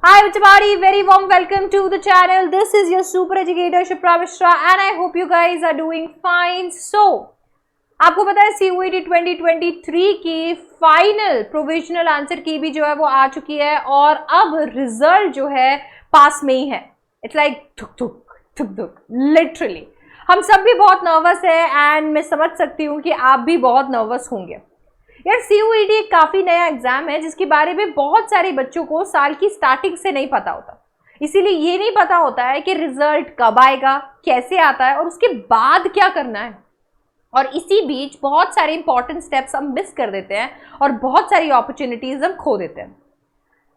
Hi everybody, very warm welcome to the channel. This is your super educator Shipra Mishra and I hope you guys are doing fine. So, आपको पता है CUET 2023 की final provisional answer की भी जो है वो आ चुकी है और अब रिजल्ट जो है पास में ही है. इट्स लाइक थुक थुक थुक थुक लिटरली. हम सब भी बहुत नर्वस है एंड मैं समझ सकती हूँ कि आप भी बहुत नर्वस होंगे. यार CUET एक काफ़ी नया एग्जाम है जिसके बारे में बहुत सारे बच्चों को साल की स्टार्टिंग से नहीं पता होता. इसीलिए ये नहीं पता होता है कि रिजल्ट कब आएगा, कैसे आता है और उसके बाद क्या करना है. और इसी बीच बहुत सारे इंपॉर्टेंट स्टेप्स हम मिस कर देते हैं और बहुत सारी अपॉर्चुनिटीज हम खो देते हैं.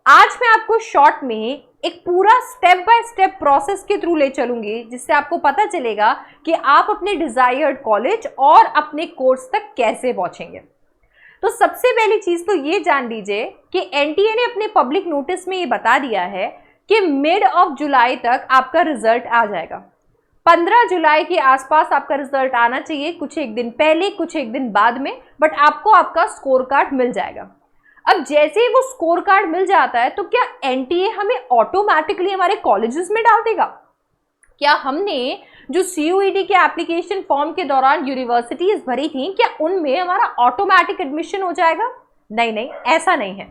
आज मैं आपको शॉर्ट में एक पूरा स्टेप बाय स्टेप प्रोसेस के थ्रू ले चलूंगी जिससे आपको पता चलेगा कि आप अपने डिजायर्ड कॉलेज और अपने कोर्स तक कैसे पहुंचेंगे. तो सबसे पहली चीज तो ये जान लीजिए कि एनटीए ने अपने पब्लिक नोटिस में ये बता दिया है कि मिड ऑफ जुलाई तक आपका रिजल्ट आ जाएगा. 15 जुलाई के आसपास आपका रिजल्ट आना चाहिए, कुछ एक दिन पहले कुछ एक दिन बाद में, बट आपको आपका स्कोर कार्ड मिल जाएगा. अब जैसे ही वो स्कोर कार्ड मिल जाता है तो क्या एनटीए हमें ऑटोमेटिकली हमारे कॉलेजेस में डाल देगा? क्या हमने जो CUET के एप्लीकेशन फॉर्म के दौरान यूनिवर्सिटीज भरी थी क्या उनमें हमारा ऑटोमेटिक एडमिशन हो जाएगा? नहीं, ऐसा नहीं है.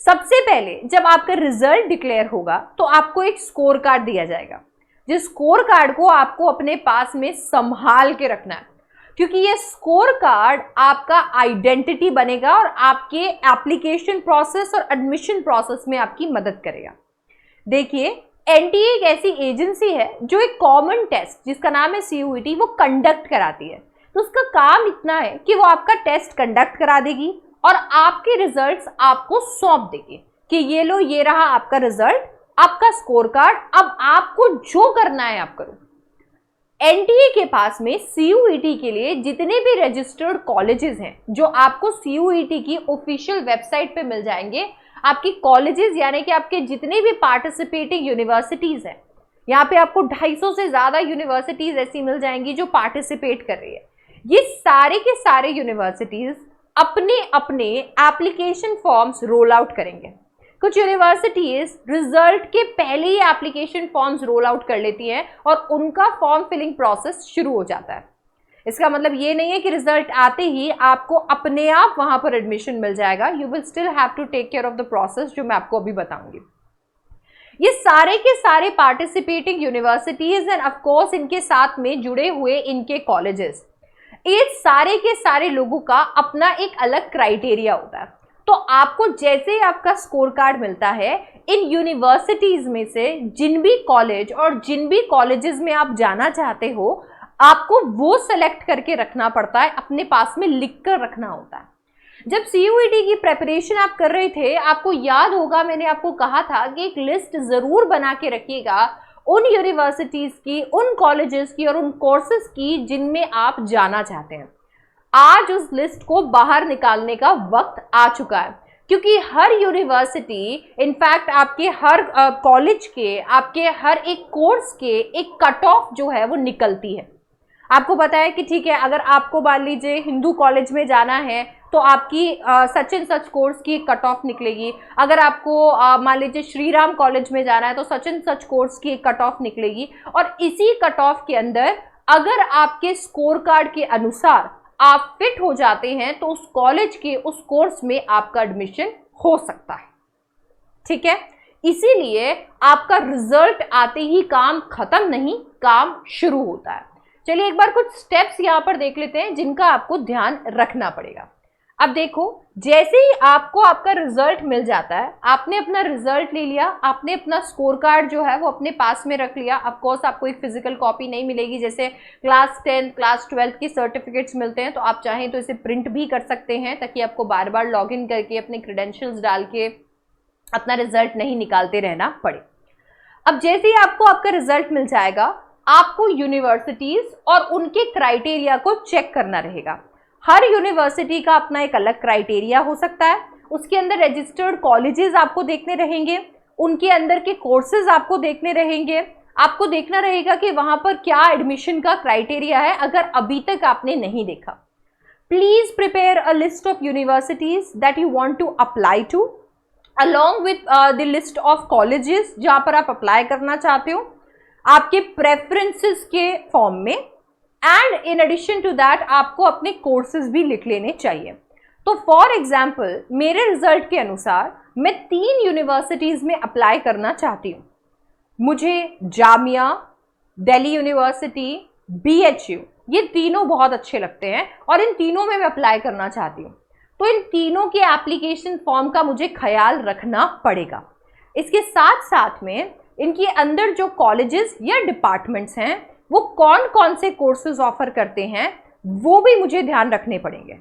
सबसे पहले जब आपका रिजल्ट डिक्लेयर होगा तो आपको एक स्कोर कार्ड दिया जाएगा, जिस स्कोर कार्ड को आपको अपने पास में संभाल के रखना है क्योंकि ये स्कोर कार्ड आपका आइडेंटिटी बनेगा और आपके एप्लीकेशन प्रोसेस और एडमिशन प्रोसेस में आपकी मदद करेगा. देखिए, एनटीए एक ऐसी एजेंसी है जो एक कॉमन टेस्ट जिसका नाम है CUET वो कंडक्ट कराती है. तो उसका काम इतना है कि वो आपका टेस्ट कंडक्ट करा देगी और आपके रिजल्ट्स आपको सौंप देगी कि ये लो, ये रहा आपका रिजल्ट, आपका स्कोर कार्ड, अब आपको जो करना है आप करो. एनटीए के पास में CUET के लिए जितने भी रजिस्टर्ड कॉलेजेस हैं जो आपको CUET की ऑफिशियल वेबसाइट पे मिल जाएंगे, आपकी कॉलेजेस यानी कि आपके जितने भी पार्टिसिपेटिंग यूनिवर्सिटीज हैं, यहाँ पे आपको 250 से ज़्यादा यूनिवर्सिटीज ऐसी मिल जाएंगी जो पार्टिसिपेट कर रही है. ये सारे के सारे यूनिवर्सिटीज अपने अपने एप्लीकेशन फॉर्म्स रोल आउट करेंगे. कुछ यूनिवर्सिटीज रिजल्ट के पहले ही एप्लीकेशन फॉर्म्स रोल आउट कर लेती हैं और उनका फॉर्म फिलिंग प्रोसेस शुरू हो जाता है. इसका मतलब ये नहीं है कि रिजल्ट आते ही आपको अपने आप वहां पर एडमिशन मिल जाएगा. You will still have to take care of the process जो मैं आपको अभी बताऊंगी. ये सारे के सारे participating universities and of course इनके साथ में जुड़े हुए इनके कॉलेजेस, ये सारे के सारे लोगों का अपना एक अलग क्राइटेरिया होता है. तो आपको जैसे ही आपका स्कोर कार्ड मिलता है, इन यूनिवर्सिटीज में से जिन भी कॉलेज और जिन भी कॉलेजेस में आप जाना चाहते हो, आपको वो सेलेक्ट करके रखना पड़ता है, अपने पास में लिख कर रखना होता है. जब CUET की प्रेपरेशन आप कर रहे थे, आपको याद होगा मैंने आपको कहा था कि एक लिस्ट जरूर बना के रखिएगा उन यूनिवर्सिटीज की, उन कॉलेजेस की और उन कोर्सेज की जिनमें आप जाना चाहते हैं. आज उस लिस्ट को बाहर निकालने का वक्त आ चुका है क्योंकि हर यूनिवर्सिटी, इनफैक्ट आपके हर कॉलेज के, आपके हर एक कोर्स के एक कट ऑफ जो है वो निकलती है. आपको पता है कि ठीक है, अगर आपको मान लीजिए हिंदू कॉलेज में जाना है तो आपकी सच एंड सच कोर्स की कट ऑफ निकलेगी. अगर आपको मान लीजिए श्री राम कॉलेज में जाना है तो सच एंड सच कोर्स की कट ऑफ निकलेगी. और इसी कट ऑफ के अंदर अगर आपके स्कोर कार्ड के अनुसार आप फिट हो जाते हैं तो उस कॉलेज के उस कोर्स में आपका एडमिशन हो सकता है. ठीक है, इसीलिए आपका रिजल्ट आते ही काम खत्म नहीं, काम शुरू होता है. चलिए एक बार कुछ स्टेप्स यहाँ पर देख लेते हैं जिनका आपको ध्यान रखना पड़ेगा. अब देखो, जैसे ही आपको आपका रिजल्ट मिल जाता है, आपने अपना रिजल्ट ले लिया, आपने अपना स्कोर कार्ड जो है वो अपने पास में रख लिया. ऑफ कोर्स आपको एक फिजिकल कॉपी नहीं मिलेगी, जैसे क्लास 10 क्लास 12 की सर्टिफिकेट्स मिलते हैं तो आप चाहें तो इसे प्रिंट भी कर सकते हैं ताकि आपको बार बार लॉग इन करके अपने क्रेडेंशियल्स डाल के अपना रिजल्ट नहीं निकालते रहना पड़े. अब जैसे ही आपको आपका रिजल्ट मिल जाएगा, आपको यूनिवर्सिटीज और उनके क्राइटेरिया को चेक करना रहेगा. हर यूनिवर्सिटी का अपना एक अलग क्राइटेरिया हो सकता है. उसके अंदर रजिस्टर्ड कॉलेजेस आपको देखने रहेंगे, उनके अंदर के कोर्सेज आपको देखने रहेंगे. आपको देखना रहेगा कि वहां पर क्या एडमिशन का क्राइटेरिया है अगर अभी तक आपने नहीं देखा. Please prepare a list of universities that you want to apply to along with the list of colleges जहां पर आप अप्लाई करना चाहते हो आपके प्रेफरेंसेस के फॉर्म में, and in addition to that आपको अपने कोर्सेज भी लिख लेने चाहिए। तो फॉर एग्जाम्पल मेरे रिजल्ट के अनुसार मैं 3 यूनिवर्सिटीज में अप्लाई करना चाहती हूँ। मुझे जामिया, दिल्ली यूनिवर्सिटी, BHU, ये तीनों बहुत अच्छे लगते हैं और इन तीनों में मैं अप्लाई करना चाहती हूँ। तो इन तीनों के एप्लीकेशन फॉर्म का मुझे ख्याल रखना पड़ेगा। इसके साथ साथ में इनके अंदर जो कॉलेजेस या डिपार्टमेंट्स हैं वो कौन कौन से कोर्सेज ऑफर करते हैं वो भी मुझे ध्यान रखने पड़ेंगे।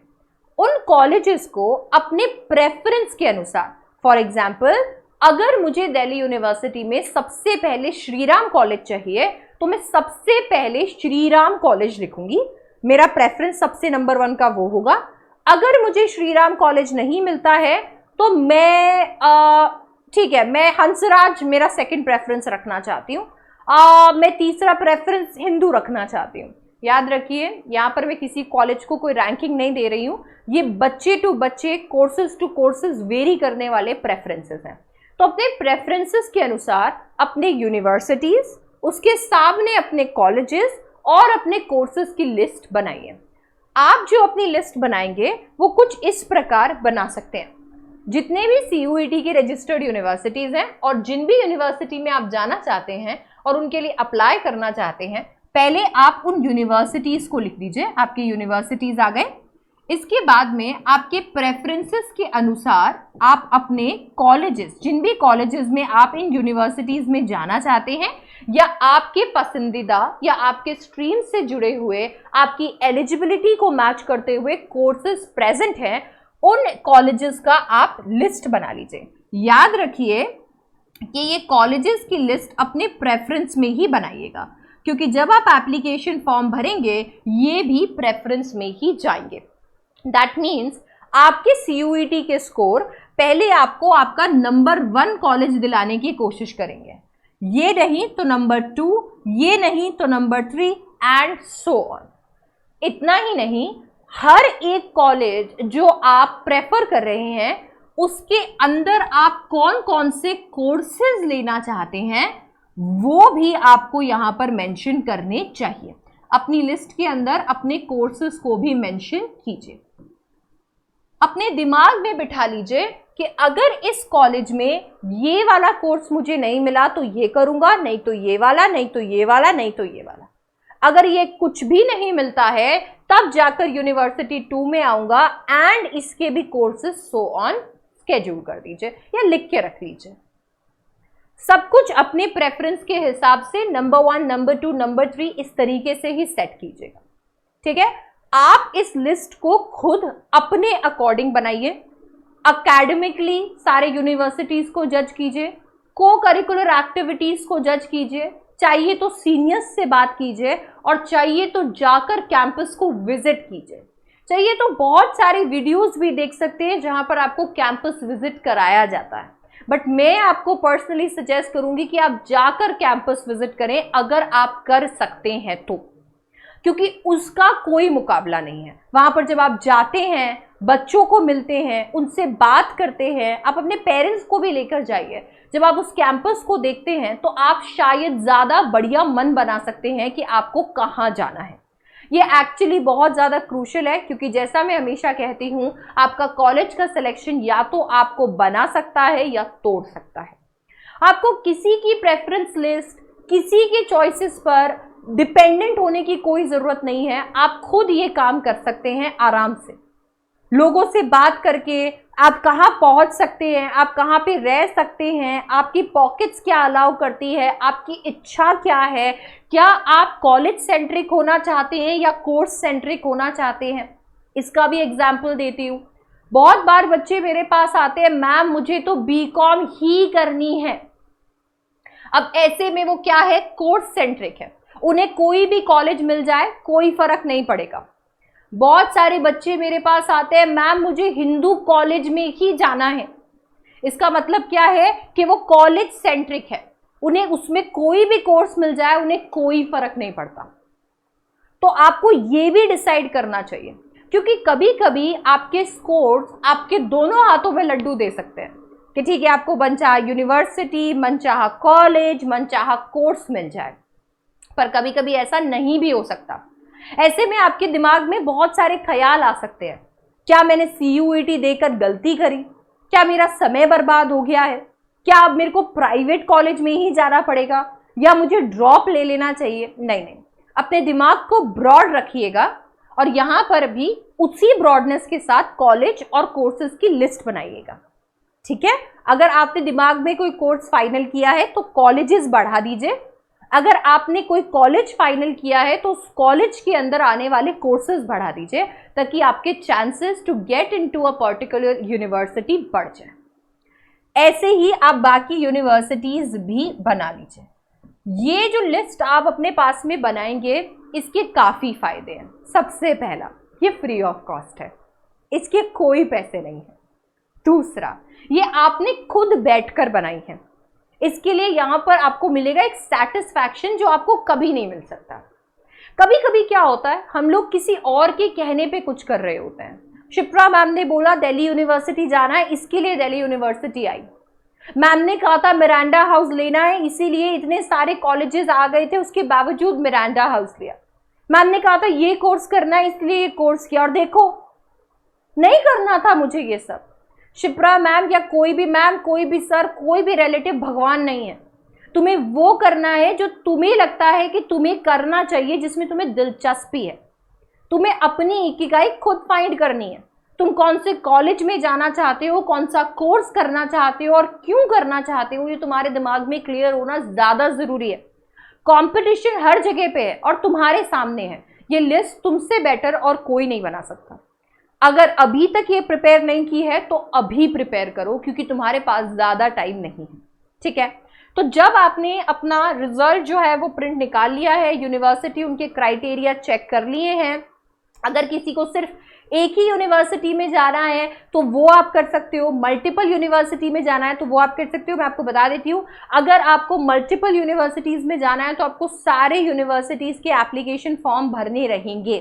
उन कॉलेजेस को अपने प्रेफरेंस के अनुसार, फॉर एग्जाम्पल अगर मुझे दिल्ली यूनिवर्सिटी में सबसे पहले श्रीराम कॉलेज चाहिए तो मैं सबसे पहले श्रीराम कॉलेज लिखूंगी, मेरा प्रेफरेंस सबसे नंबर 1 का वो होगा। अगर मुझे श्रीराम कॉलेज नहीं मिलता है तो मैं ठीक है, मैं हंसराज मेरा सेकंड प्रेफरेंस रखना चाहती हूँ, मैं तीसरा प्रेफरेंस हिंदू रखना चाहती हूँ। याद रखिए यहाँ पर मैं किसी कॉलेज को कोई रैंकिंग नहीं दे रही हूँ, ये बच्चे टू बच्चे, कोर्सेज टू कोर्सेज वेरी करने वाले प्रेफरेंसेस हैं। तो अपने प्रेफरेंसेस के अनुसार अपने यूनिवर्सिटीज, उसके सामने अपने कॉलेजेस और अपने कोर्सेज की लिस्ट बनाइए। आप जो अपनी लिस्ट बनाएंगे वो कुछ इस प्रकार बना सकते हैं। जितने भी CUET की रजिस्टर्ड यूनिवर्सिटीज हैं और जिन भी यूनिवर्सिटी में आप जाना चाहते हैं और उनके लिए अप्लाई करना चाहते हैं, पहले आप उन यूनिवर्सिटीज को लिख दीजिए। आपके यूनिवर्सिटीज आ गए। इसके बाद में आपके प्रेफरेंसेस के अनुसार आप अपने कॉलेजेस, जिन भी कॉलेजेस में आप इन यूनिवर्सिटीज में जाना चाहते हैं या आपके पसंदीदा या आपके स्ट्रीम से जुड़े हुए आपकी एलिजिबिलिटी को मैच करते हुए कोर्सेज प्रेजेंट हैं, उन कॉलेजेस का आप लिस्ट बना लीजिए। याद रखिए कि ये कॉलेजेस की लिस्ट अपने प्रेफरेंस में ही बनाइएगा, क्योंकि जब आप एप्लीकेशन फॉर्म भरेंगे ये भी प्रेफरेंस में ही जाएंगे। दैट मीन्स आपके CUET के स्कोर पहले आपको आपका नंबर 1 कॉलेज दिलाने की कोशिश करेंगे, ये नहीं तो नंबर 2, ये नहीं तो नंबर 3 एंड सो ऑन। इतना ही नहीं, हर एक कॉलेज जो आप प्रेफर कर रहे हैं उसके अंदर आप कौन कौन से कोर्सेज लेना चाहते हैं वो भी आपको यहां पर मेंशन करने चाहिए। अपनी लिस्ट के अंदर अपने कोर्सेज को भी मेंशन कीजिए। अपने दिमाग में बिठा लीजिए कि अगर इस कॉलेज में ये वाला कोर्स मुझे नहीं मिला तो ये करूंगा, नहीं तो ये वाला, नहीं तो ये वाला, नहीं तो ये वाला। अगर ये कुछ भी नहीं मिलता है तब जाकर यूनिवर्सिटी 2 में आऊंगा एंड इसके भी कोर्सेज सो ऑन स्केड्यूल कर दीजिए या लिख के रख लीजिए। सब कुछ अपने प्रेफरेंस के हिसाब से नंबर 1, नंबर 2, नंबर 3 इस तरीके से ही सेट कीजिएगा। ठीक है, आप इस लिस्ट को खुद अपने अकॉर्डिंग बनाइए। अकेडमिकली सारे यूनिवर्सिटीज को जज कीजिए, को करिकुलर एक्टिविटीज को जज कीजिए, चाहिए तो सीनियर्स से बात कीजिए और चाहिए तो जाकर कैंपस को विजिट कीजिए। चाहिए तो बहुत सारी वीडियोस भी देख सकते हैं जहां पर आपको कैंपस विजिट कराया जाता है, बट मैं आपको पर्सनली सजेस्ट करूंगी कि आप जाकर कैंपस विजिट करें अगर आप कर सकते हैं तो, क्योंकि उसका कोई मुकाबला नहीं है। वहां पर जब आप जाते हैं, बच्चों को मिलते हैं, उनसे बात करते हैं, आप अपने पेरेंट्स को भी लेकर जाइए। जब आप उस कैंपस को देखते हैं तो आप शायद ज़्यादा बढ़िया मन बना सकते हैं कि आपको कहाँ जाना है। ये एक्चुअली बहुत ज़्यादा क्रूशियल है, क्योंकि जैसा मैं हमेशा कहती हूँ, आपका कॉलेज का सिलेक्शन या तो आपको बना सकता है या तोड़ सकता है। आपको किसी की प्रेफरेंस लिस्ट, किसी के चॉइसेस पर डिपेंडेंट होने की कोई ज़रूरत नहीं है। आप खुद ये काम कर सकते हैं आराम से। लोगों से बात करके आप कहाँ पहुँच सकते हैं, आप कहाँ पे रह सकते हैं, आपकी पॉकेट्स क्या अलाउ करती है, आपकी इच्छा क्या है, क्या आप कॉलेज सेंट्रिक होना चाहते हैं या कोर्स सेंट्रिक होना चाहते हैं, इसका भी एग्जाम्पल देती हूँ। बहुत बार बच्चे मेरे पास आते हैं, मैम मुझे तो BCom ही करनी है। अब ऐसे में वो क्या है, कोर्स सेंट्रिक है, उन्हें कोई भी कॉलेज मिल जाए कोई फर्क नहीं पड़ेगा। बहुत सारे बच्चे मेरे पास आते हैं, मैम मुझे हिंदू कॉलेज में ही जाना है। इसका मतलब क्या है कि वो कॉलेज सेंट्रिक है, उन्हें उसमें कोई भी कोर्स मिल जाए उन्हें कोई फर्क नहीं पड़ता। तो आपको ये भी डिसाइड करना चाहिए, क्योंकि कभी कभी आपके स्कोर्स आपके दोनों हाथों में लड्डू दे सकते हैं। कि ठीक है आपको मनचाहा यूनिवर्सिटी, मनचाहा कॉलेज, मनचाहा कोर्स मिल जाए, पर कभी कभी ऐसा नहीं भी हो सकता। ऐसे में आपके दिमाग में बहुत सारे ख्याल आ सकते हैं, क्या मैंने CUET देकर गलती करी, क्या मेरा समय बर्बाद हो गया है, क्या अब मेरे को प्राइवेट कॉलेज में ही जाना पड़ेगा, या मुझे ड्रॉप ले लेना चाहिए। नहीं नहीं, अपने दिमाग को ब्रॉड रखिएगा और यहां पर भी उसी ब्रॉडनेस के साथ कॉलेज और कोर्सेज की लिस्ट बनाइएगा। ठीक है, अगर आपने दिमाग में कोई कोर्स फाइनल किया है तो कॉलेजेस बढ़ा दीजिए, अगर आपने कोई कॉलेज फाइनल किया है तो उस कॉलेज के अंदर आने वाले कोर्सेज बढ़ा दीजिए, ताकि आपके chances to get into a particular university बढ़ जाए। ऐसे ही आप बाकी यूनिवर्सिटीज भी बना लीजिए। ये जो लिस्ट आप अपने पास में बनाएंगे, इसके काफी फायदे हैं। सबसे पहला, ये फ्री ऑफ कॉस्ट है, इसके कोई पैसे नहीं है। दूसरा, ये आपने खुद बैठकर बनाई है, इसके लिए यहां पर आपको मिलेगा एक सेटिस्फैक्शन जो आपको कभी नहीं मिल सकता। कभी कभी क्या होता है, हम लोग किसी और के कहने पे कुछ कर रहे होते हैं। शिप्रा मैम ने बोला दिल्ली यूनिवर्सिटी जाना है, इसके लिए दिल्ली यूनिवर्सिटी आई। मैम ने कहा था मिरांडा हाउस लेना है, इसीलिए इतने सारे कॉलेजेस आ गए थे, उसके बावजूद मिरांडा हाउस लिया। मैम ने कहा था ये कोर्स करना है, इसलिए ये कोर्स किया, और देखो नहीं करना था मुझे ये सब। शिप्रा मैम या कोई भी मैम, कोई भी सर, कोई भी रिलेटिव भगवान नहीं है। तुम्हें वो करना है जो तुम्हें लगता है कि तुम्हें करना चाहिए, जिसमें तुम्हें दिलचस्पी है। तुम्हें अपनी इकिगाई खुद फाइंड करनी है। तुम कौन से कॉलेज में जाना चाहते हो, कौन सा कोर्स करना चाहते हो और क्यों करना चाहते हो, ये तुम्हारे दिमाग में क्लियर होना ज्यादा जरूरी है। कंपटीशन हर जगह पे है और तुम्हारे सामने है। ये लिस्ट तुमसे बेटर और कोई नहीं बना सकता। अगर अभी तक ये प्रिपेयर नहीं की है तो अभी प्रिपेयर करो, क्योंकि तुम्हारे पास ज्यादा टाइम नहीं है। ठीक है, तो जब आपने अपना रिजल्ट जो है वो प्रिंट निकाल लिया है, यूनिवर्सिटी उनके क्राइटेरिया चेक कर लिए हैं, अगर किसी को सिर्फ एक ही यूनिवर्सिटी में जाना है तो वो आप कर सकते हो, मल्टीपल यूनिवर्सिटी में जाना है तो वो आप कर सकते हो। मैं आपको बता देती हूँ, अगर आपको मल्टीपल यूनिवर्सिटीज में जाना है तो आपको सारे यूनिवर्सिटीज के एप्लीकेशन फॉर्म भरने रहेंगे।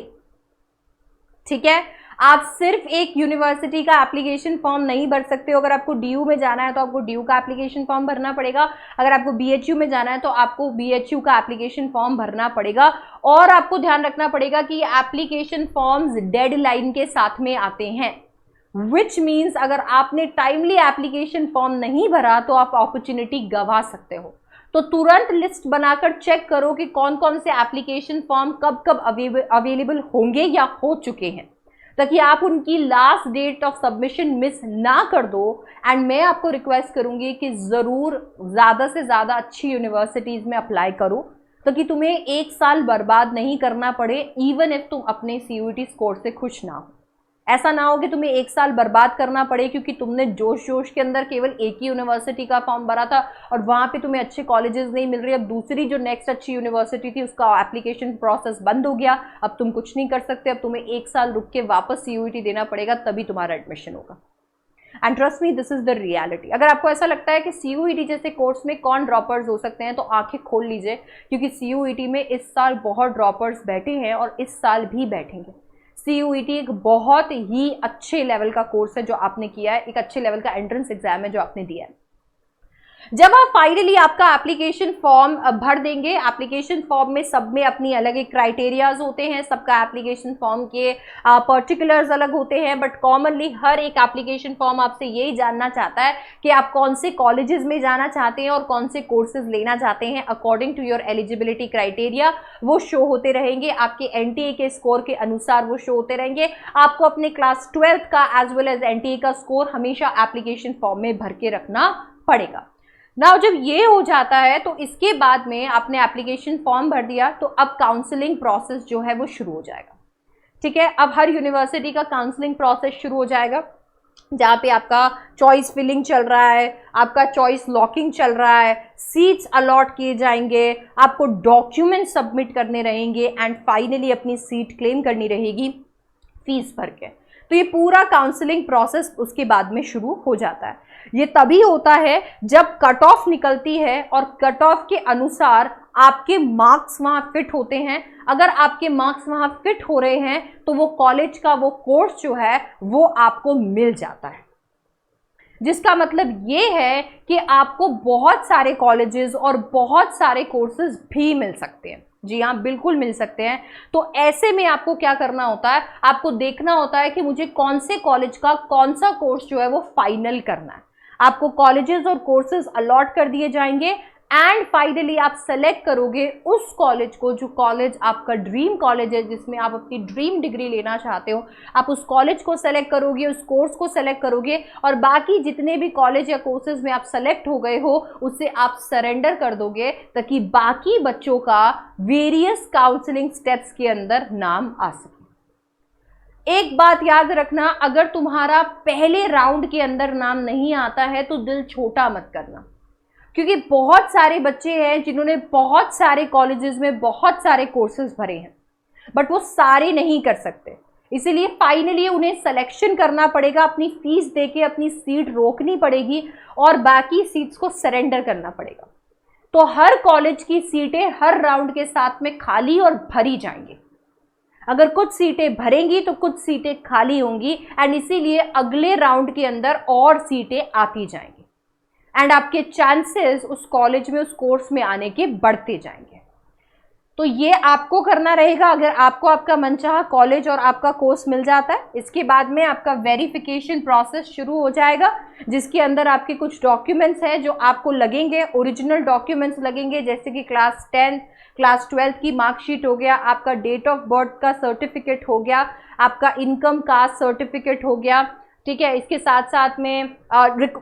ठीक है, आप सिर्फ एक यूनिवर्सिटी का एप्लीकेशन फॉर्म नहीं भर सकते हो। अगर आपको DU में जाना है तो आपको DU का एप्लीकेशन फॉर्म भरना पड़ेगा, अगर आपको BHU में जाना है तो आपको BHU का एप्लीकेशन फॉर्म भरना पड़ेगा। और आपको ध्यान रखना पड़ेगा कि एप्लीकेशन फॉर्म्स डेडलाइन के साथ में आते हैं, विच मीन्स अगर आपने टाइमली एप्लीकेशन फॉर्म नहीं भरा तो आप अपॉर्चुनिटी गंवा सकते हो। तो तुरंत लिस्ट बनाकर चेक करो कि कौन कौन से एप्लीकेशन फॉर्म कब कब अवेलेबल होंगे या हो चुके हैं, ताकि आप उनकी last date of submission miss ना कर दो। एंड मैं आपको रिक्वेस्ट करूंगी कि जरूर ज्यादा से ज्यादा अच्छी यूनिवर्सिटीज में अप्लाई करो, ताकि तुम्हें एक साल बर्बाद नहीं करना पड़े, इवन इफ तुम अपने CUET स्कोर से खुश ना हो। ऐसा ना हो कि तुम्हें एक साल बर्बाद करना पड़े क्योंकि तुमने जोश जोश के अंदर केवल एक ही यूनिवर्सिटी का फॉर्म भरा था और वहां पे तुम्हें अच्छे कॉलेजेस नहीं मिल रही। अब दूसरी जो नेक्स्ट अच्छी यूनिवर्सिटी थी उसका एप्लीकेशन प्रोसेस बंद हो गया, अब तुम कुछ नहीं कर सकते, अब तुम्हें एक साल रुक के वापस CUET देना पड़ेगा, तभी तुम्हारा एडमिशन होगा। And trust me, this is the reality. अगर आपको ऐसा लगता है कि CUET जैसे कोर्स में कौन ड्रॉपर्स हो सकते हैं तो आंखें खोल लीजिए, क्योंकि CUET में इस साल बहुत ड्रॉपर्स बैठे हैं और इस साल भी बैठेंगे। CUET एक बहुत ही अच्छे लेवल का कोर्स है जो आपने किया है, एक अच्छे लेवल का एंट्रेंस एग्जाम है जो आपने दिया है। जब आप फाइनली आपका एप्लीकेशन फॉर्म भर देंगे, एप्लीकेशन फॉर्म में सब में अपनी अलग एक क्राइटेरियाज होते हैं, सबका एप्लीकेशन फॉर्म के पर्टिकुलर्स अलग होते हैं, बट कॉमनली हर एक एप्लीकेशन फॉर्म आपसे यही जानना चाहता है कि आप कौन से कॉलेजेस में जाना चाहते हैं और कौन से कोर्सेज लेना चाहते हैं according to your eligibility criteria. वो शो होते रहेंगे, आपके NTA के स्कोर के अनुसार वो शो होते रहेंगे। आपको अपने क्लास 12th का एज वेल एज NTA का स्कोर हमेशा एप्लीकेशन फॉर्म में भर के रखना पड़ेगा। नाउ जब ये हो जाता है तो इसके बाद में आपने एप्लीकेशन फॉर्म भर दिया तो अब काउंसलिंग प्रोसेस जो है वो शुरू हो जाएगा। ठीक है, अब हर यूनिवर्सिटी का काउंसलिंग प्रोसेस शुरू हो जाएगा, जहाँ पे आपका चॉइस फिलिंग चल रहा है, आपका चॉइस लॉकिंग चल रहा है, सीट्स अलॉट किए जाएंगे, आपको डॉक्यूमेंट सबमिट करने रहेंगे एंड फाइनली अपनी सीट क्लेम करनी रहेगी फीस भर के। तो ये पूरा काउंसलिंग प्रोसेस उसके बाद में शुरू हो जाता है। ये तभी होता है जब कट ऑफ निकलती है और कट ऑफ के अनुसार आपके मार्क्स वहां फिट होते हैं। अगर आपके मार्क्स वहां फिट हो रहे हैं तो वो कॉलेज का वो कोर्स जो है वो आपको मिल जाता है। जिसका मतलब ये है कि आपको बहुत सारे कॉलेजेस और बहुत सारे कोर्सेज भी मिल सकते हैं। जी हाँ, बिल्कुल मिल सकते हैं। तो ऐसे में आपको क्या करना होता है, आपको देखना होता है कि मुझे कौन से कॉलेज का कौन सा कोर्स जो है वो फाइनल करना है। आपको कॉलेजेस और कोर्सेज अलॉट कर दिए जाएंगे एंड फाइनली आप सेलेक्ट करोगे उस कॉलेज को जो कॉलेज आपका ड्रीम कॉलेज है, जिसमें आप अपनी ड्रीम डिग्री लेना चाहते हो। आप उस कॉलेज को सेलेक्ट करोगे, उस कोर्स को सेलेक्ट करोगे और बाकी जितने भी कॉलेज या कोर्सेज में आप सेलेक्ट हो गए हो उसे आप सरेंडर कर दोगे, ताकि बाकी बच्चों का वेरियस काउंसलिंग स्टेप्स के अंदर नाम आ सके। एक बात याद रखना, अगर तुम्हारा पहले राउंड के अंदर नाम नहीं आता है तो दिल छोटा मत करना, क्योंकि बहुत सारे बच्चे हैं जिन्होंने बहुत सारे कॉलेजेस में बहुत सारे कोर्सेज भरे हैं, बट वो सारे नहीं कर सकते। इसीलिए फाइनली उन्हें सिलेक्शन करना पड़ेगा, अपनी फीस देके अपनी सीट रोकनी पड़ेगी और बाकी सीट्स को सरेंडर करना पड़ेगा। तो हर कॉलेज की सीटें हर राउंड के साथ में खाली और भरी जाएंगी। अगर कुछ सीटें भरेंगी तो कुछ सीटें खाली होंगी एंड इसीलिए अगले राउंड के अंदर और सीटें आती जाएंगी एंड आपके चांसेस उस कॉलेज में, उस कोर्स में आने के बढ़ते जाएंगे। तो ये आपको करना रहेगा। अगर आपको आपका मनचाहा कॉलेज और आपका कोर्स मिल जाता है, इसके बाद में आपका वेरिफिकेशन प्रोसेस शुरू हो जाएगा, जिसके अंदर आपके कुछ डॉक्यूमेंट्स हैं जो आपको लगेंगे, ओरिजिनल डॉक्यूमेंट्स लगेंगे, जैसे कि क्लास 10 क्लास 12 की मार्कशीट हो गया, आपका डेट ऑफ बर्थ का सर्टिफिकेट हो गया, आपका इनकम कास्ट सर्टिफिकेट हो गया, ठीक है। इसके साथ साथ में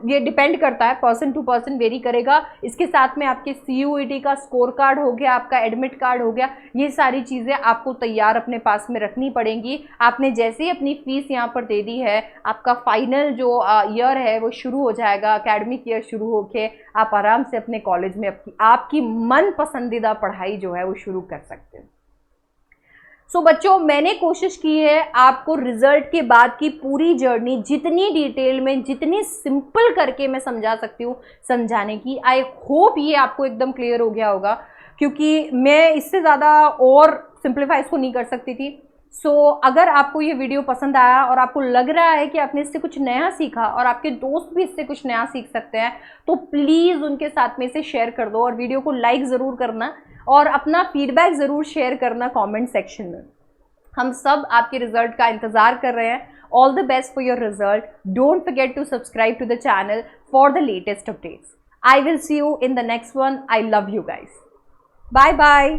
ये डिपेंड करता है, पर्सन टू पर्सन वेरी करेगा। इसके साथ में आपके CUET का स्कोर कार्ड हो गया, आपका एडमिट कार्ड हो गया। ये सारी चीज़ें आपको तैयार अपने पास में रखनी पड़ेंगी। आपने जैसे ही अपनी फीस यहाँ पर दे दी है, आपका फाइनल जो ईयर है वो शुरू हो जाएगा, एकेडमिक ईयर शुरू होके आप आराम से अपने कॉलेज में आपकी मन पसंदीदा पढ़ाई जो है वो शुरू कर सकते हैं। सो बच्चों, मैंने कोशिश की है आपको रिजल्ट के बाद की पूरी जर्नी जितनी डिटेल में, जितनी सिंपल करके मैं समझा सकती हूँ समझाने की। आई होप ये आपको एकदम क्लियर हो गया होगा, क्योंकि मैं इससे ज़्यादा और सिंप्लीफाई इसको नहीं कर सकती थी। सो अगर आपको ये वीडियो पसंद आया और आपको लग रहा है कि आपने इससे कुछ नया सीखा और आपके दोस्त भी इससे कुछ नया सीख सकते हैं, तो प्लीज़ उनके साथ में इसे शेयर कर दो और वीडियो को लाइक ज़रूर करना और अपना फीडबैक ज़रूर शेयर करना कमेंट सेक्शन में। हम सब आपके रिजल्ट का इंतज़ार कर रहे हैं। All the best for your result. Don't forget to subscribe to the channel for the latest updates. I will see you in the next one. I love you guys. Bye bye.